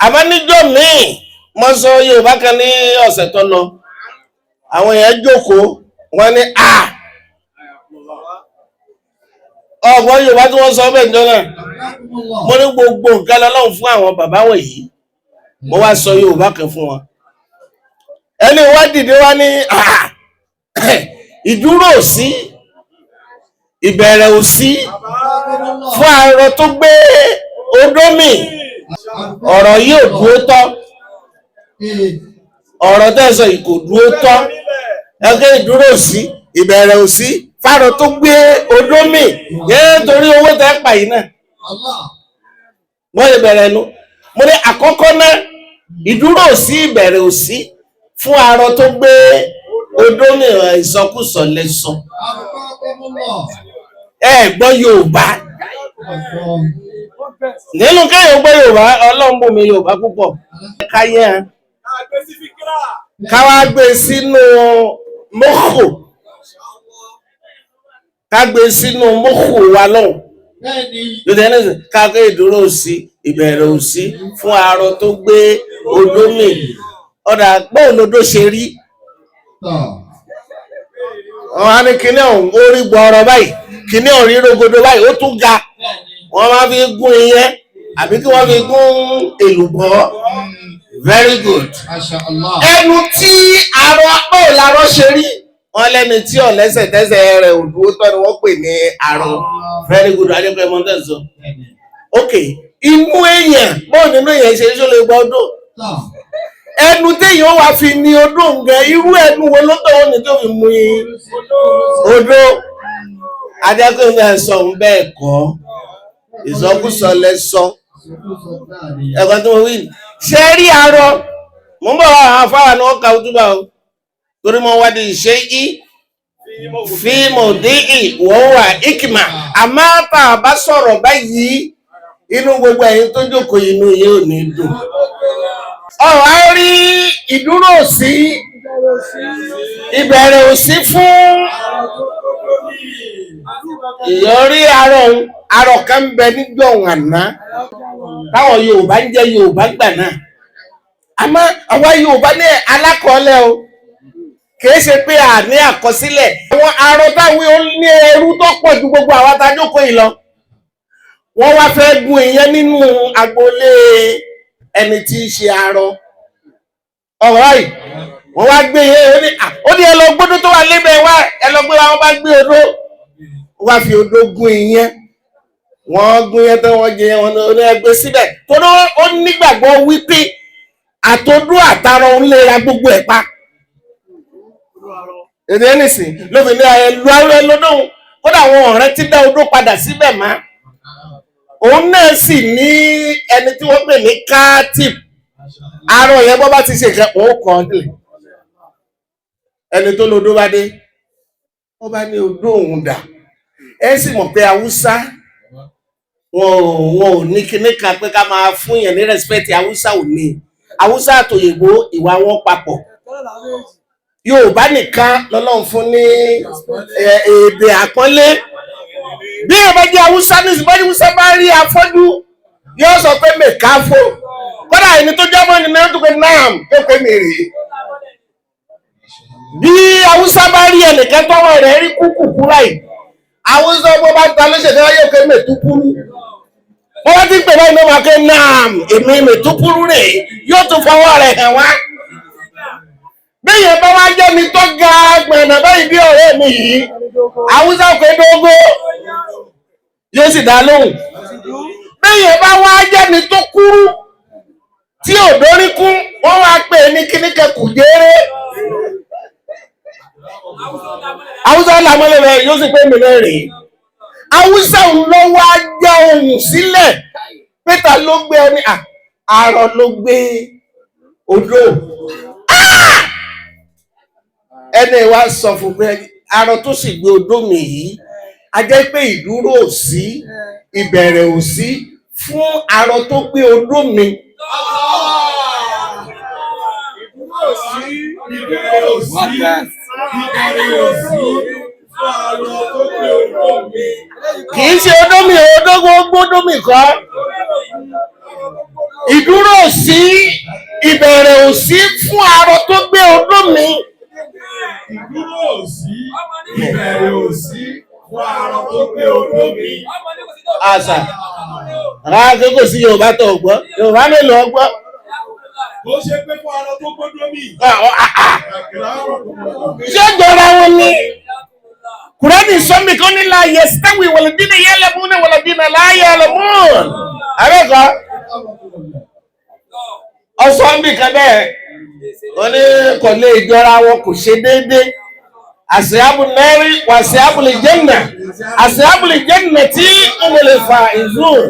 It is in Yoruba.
àmọ́ níjọ́ míì mo sọ Yorùbá kan ní ọ̀sẹ̀ tó lọ àwọn èèyàn jókòó wọ́n ní ọgbọ́n Yorùbá tí wọ́n sọ bẹ́ẹ̀ jọ náà mo ní gbogbo nǹkan lọ́lọ́run fún àwọn bàbá wọ̀nyí mo wá sọ Yorùbá kan fún wọn ẹni wá dìde wá ní ìdúró ò sí ìbẹ̀rẹ̀ ò sí fún arọ tó gbé odó mì ọ̀rọ̀ yìí ò dúró tọ́ ọ̀rọ̀ tẹ́sọ̀ yìí kò dúró tọ́ ẹgbẹ́ ìdúró ò sí ìbẹ̀rẹ̀ ò sí fárọ tó gbé odó mì torí owó tẹ́ pa yìí náà wọ́n lè bẹ̀rẹ̀ nu mo ní àkọ́kọ́ náà ìdúró ò sí ìbẹ̀rẹ̀ ò sí fún arọ tó gbé odó mì ìsọkúsọ lẹ́sọ gbọ́ Yorùbá nínú kéèyàn gbọ́ Yorùbá Ọlọ́run bùn mi Yorùbá púpọ̀ káyé hàn káwá gbé sínú mọ́kò ká gbé sínú mọ́kò wa lọ́hùn lóde ẹni káàkiri ìdúró òsì ìbẹ̀rẹ̀ òsì fún arọ tó gbé odó mì ọ̀dà gbọ́n lodó ṣe rí wọ́n á ní kíní ọ̀hún ó rí gbọ́ọ̀rọ̀ báyìí kíní ọ̀rí rogodo báyìí ó tún ga wọ́n máa fi gún iyán àbí kí wọ́n fi gún èlùbọ́ very good ẹnu tí arọ pọ̀ lárọ́ ṣe rí wọ́n lẹ́nu tí ọ̀lẹ́sẹ̀ tẹ́sẹ̀ rẹ̀ òdúró tọ́ ni wọ́n pè ní arọ very good adékọ̀ọ́ mọ́tẹ́sọ ok inú èèyàn bọ́ọ̀ nínú èèyàn ṣe ṣó lè gbọ́ ọdún ẹnu téèyàn wá fi ní odó nǹkan irú ẹnu wo ló tọ́ wọn ní tó fi mú odó adékọ̀ọ́ náà sọ ń bẹ́ẹ̀ kọ́ ìsọkúsọ lẹ́sọ ẹ̀kọ́ tó wí ṣe rí arọ mo ń bọ̀ wá àwọn afárá ni wọ́n ka ojúbà o torí mo wá di ìṣe yí fíìmù díì wọ́n wà ìkìmà àmọ́ tá a bá sọ̀rọ̀ báyìí inú gbogbo ẹ̀yin tó jókòó inú yìí ò ní dùn ọ̀rọ̀ á rí ìdúró sí ìbẹ̀rẹ̀ òsí fún ìyọrí arọ kan bẹ níjọ́ àná táwọn Yorùbá ń jẹ́ Yorùbá gbà náà àmọ́ àwọn Yorùbá ní alákọọ́lẹ̀ o kìí ṣe pé a ní àkọsílẹ̀ àwọn arọ táwọn ó ní ẹrú tó pọ̀ ju gbogbo àwọn atájókòó yìí lọ wọ́n wá fẹ́ gun ìyẹn nínú agboolé ẹni tí í ṣe arọ ọ̀rọ̀ yìí wọ́n wá gbé ìyẹn ó ní ẹ lọ gbódó tó wà lébẹ̀ wá ẹ lọ gbé wọn bá gbé odó wá fi odó gun ìyẹn wọ́n gún yẹn tán wọ́n jẹ wọn ní ẹgbẹ́ síbẹ̀ tó ní ó nígbàgbọ́ wípé àtọdún àtàrọ ń lera gbogbo ẹ̀ pa èdè ẹnìsìn lófin ní ẹlú àwọn ẹlọ́dún kódà àwọn ọ̀rẹ́ tí dá odó padà síbẹ̀ má òun náà sì ní ẹni tí wọ́n pè ní kátìp arọ yẹn bọ́ bá ti ṣe ìkẹ́ òun kọ́ ọ́dún ẹni tó lodó bá dé ó bá ní odó òun dà ẹ sì mọ̀ pé Haúsá wọn ò ní kíní kan pé ká máa fún yẹn ní rẹ́spẹ́tì Haúsá ò ní Haúsá àtòyìnbó ìwà wọn papọ̀ Yorùbá nìkan lọ́lọ́run fún ní èdè àpọ́nlé bí ẹ bá jẹ́ Haúsá ní ìsìnkú Haúsá bá rí afọ́jú yóò sọ pé mẹ́káfó kódà ẹni tó jábọ̀ ní mẹ́rin tó pé náàm tó pé mèrè bí Haúsá bá rí ẹnìkan tọ́wọ́ rẹ̀ rí kúkú kúrà yìí Haúsá bó bá ta lóṣèlú yóò pé mẹ́túkúrú wọ́n bá ti pè báyìí ló máa pé náàm èmi mẹ́túkúrú rẹ̀ yóò tún fọwọ́ rẹ̀ hàn wá bẹ́yẹn bá wá jẹ́ mi tó ga gbẹ̀nà báyìí bí ọ̀rẹ́ mi yìí Haúsá pé dógó yóò sì dá lóhùn bẹ́yẹn bá wá jẹ́ mi tó kúrú tí ò dórí kún wọ́n wá pè ní kíníkẹ kù jẹ́rẹ́ Haúsá làmọ́lẹ̀ rẹ̀ yóò sì pé mi lẹ́rìí Haúsá ló wá jẹ́ ohùn sílẹ̀ pété ló gbé ọ ní àrọ ló gbé odó ẹni wá sọ fún pé arọ tó sì gbé odó mi yìí a jẹ́ pé ìdúró ò sí ìbẹ̀rẹ̀ ò sí fún arọ tó gbé odó mi. Ìdúró ò sí ìbẹ̀rẹ̀ ò sí ìbẹ̀rẹ̀ ò sí fún arọ tó gbé odó mi. Kì í ṣe odó mi odó gbogbo odó mi kọ́ ìdúró ò sí, ìbẹ̀rẹ̀ ò sí fún arọ tó gbé odó mi. Ìdúró ò sí, ìbẹ̀rẹ̀ ò sí fún arọ tó gbé odó mi. Àṣà rárá kò sí Yorùbá tó gbọ́, Yorùbá mélòó gbọ́. Ó ṣe pé fún arọ tó gbódó mi. Ṣé jọra wọn ni? Kùránì sọ́mi kan ní la yastawi waladina ya'lamuna waladina la ya'lamun. Àbẹ́kọ̀ ọ̀sán bì kan bẹ́ẹ̀ wọ́n ní kò lè jọra wọn, kò ṣe déédéé. Ashabun nari wa ashabul janna. Ashabul jannati humul faizun.